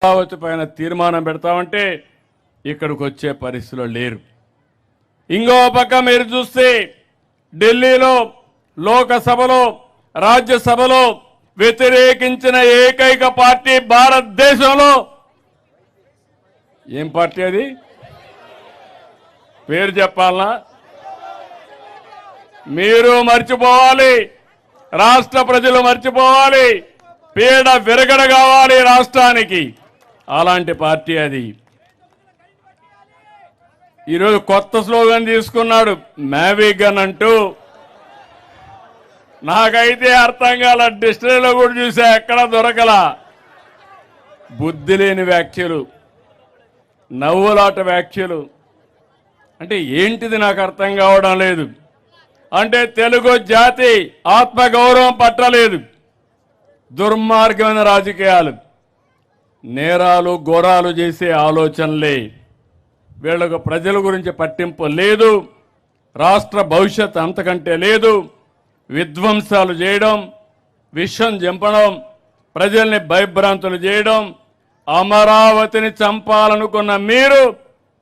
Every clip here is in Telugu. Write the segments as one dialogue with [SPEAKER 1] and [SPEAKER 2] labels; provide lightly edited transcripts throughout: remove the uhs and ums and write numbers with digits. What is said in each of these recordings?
[SPEAKER 1] అమరావతి పైన తీర్మానం పెడతామంటే ఇక్కడికి వచ్చే పరిస్థితిలో లేరు. ఇంకో పక్క మీరు చూస్తే ఢిల్లీలో లోకసభలో రాజ్యసభలో వ్యతిరేకించిన ఏకైక పార్టీ భారతదేశంలో ఏం పార్టీ అది? పేరు చెప్పాలనా? మీరు మర్చిపోవాలి, రాష్ట్ర ప్రజలు మర్చిపోవాలి, పీడ విరగడ కావాలి రాష్ట్రానికి. అలాంటి పార్టీ అది. ఈరోజు కొత్త స్లోగన్ తీసుకున్నాడు, మ్యావిగన్ అంటూ. నాకైతే అర్థం కాల, డిక్షనరీలో కూడా చూసా, ఎక్కడ దొరకల. బుద్ధి లేని వ్యాఖ్యలు, నవ్వులాట వ్యాఖ్యలు. అంటే ఏంటిది నాకు అర్థం కావడం లేదు. అంటే తెలుగు జాతి ఆత్మగౌరవం పట్టలేదు. దుర్మార్గమైన రాజకీయాలు, నేరాలు ఘోరాలు చేసే ఆలోచనలే. వీళ్ళకు ప్రజల గురించి పట్టింపు లేదు, రాష్ట్ర భవిష్యత్ అంతకంటే లేదు. విధ్వంసాలు చేయడం, విషం చంపడం, ప్రజల్ని భయభ్రాంతులు చేయడం. అమరావతిని చంపాలనుకున్న మీరు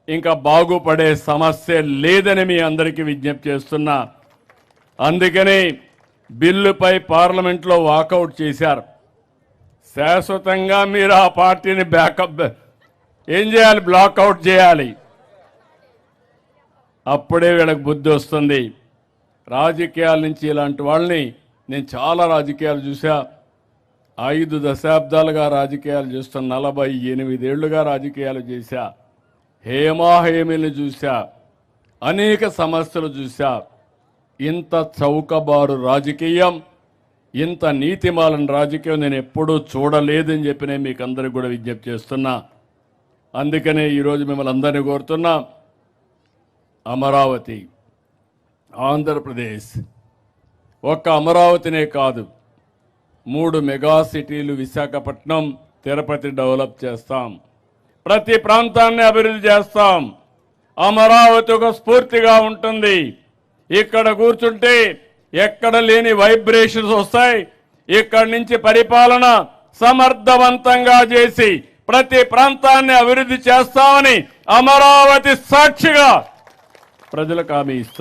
[SPEAKER 1] ఇంకా బాగుపడే సమస్య లేదని మీ అందరికీ విజ్ఞప్తి చేస్తున్నా. అందుకని బిల్లుపై పార్లమెంట్లో వాకౌట్ చేశారు. శాశ్వతంగా మీరు ఆ పార్టీని బ్యాకప్ ఏం చేయాలి? బ్లాక్అవుట్ చేయాలి. అప్పుడే వీళ్ళకి బుద్ధి వస్తుంది. రాజకీయాల నుంచి ఇలాంటి వాళ్ళని నేను చాలా రాజకీయాలు చూసా. 5 దశాబ్దాలుగా రాజకీయాలు చేస్తున్న 48 ఏళ్లుగా రాజకీయాలు చేశా. హేమాహేమిని చూశా, అనేక సమస్యలు చూశా. ఇంత చౌకబారు రాజకీయం, ఇంత నీతిమాలిన రాజకీయం నేను ఎప్పుడూ చూడలేదని చెప్పి నేను మీకు అందరికీ కూడా విజ్ఞప్తి చేస్తున్నా. అందుకనే ఈరోజు మిమ్మల్ని అందరినీ కోరుతున్నా, అమరావతి, ఆంధ్రప్రదేశ్, ఒక్క అమరావతినే కాదు, 3 మెగా సిటీలు విశాఖపట్నం, తిరుపతి డెవలప్ చేస్తాం. ప్రతి ప్రాంతాన్ని అభివృద్ధి చేస్తాం. అమరావతి ఒక స్ఫూర్తిగా ఉంటుంది. ఇక్కడ కూర్చుంటే ఎక్కడ లేని వైబ్రేషన్స్ వస్తాయి. ఇక్కడి నుంచి పరిపాలన సమర్థవంతంగా చేసి ప్రతి ప్రాంతాన్ని అభివృద్ధి చేస్తామని అమరావతి సాక్షిగా ప్రజలకు హామీ ఇస్తాం.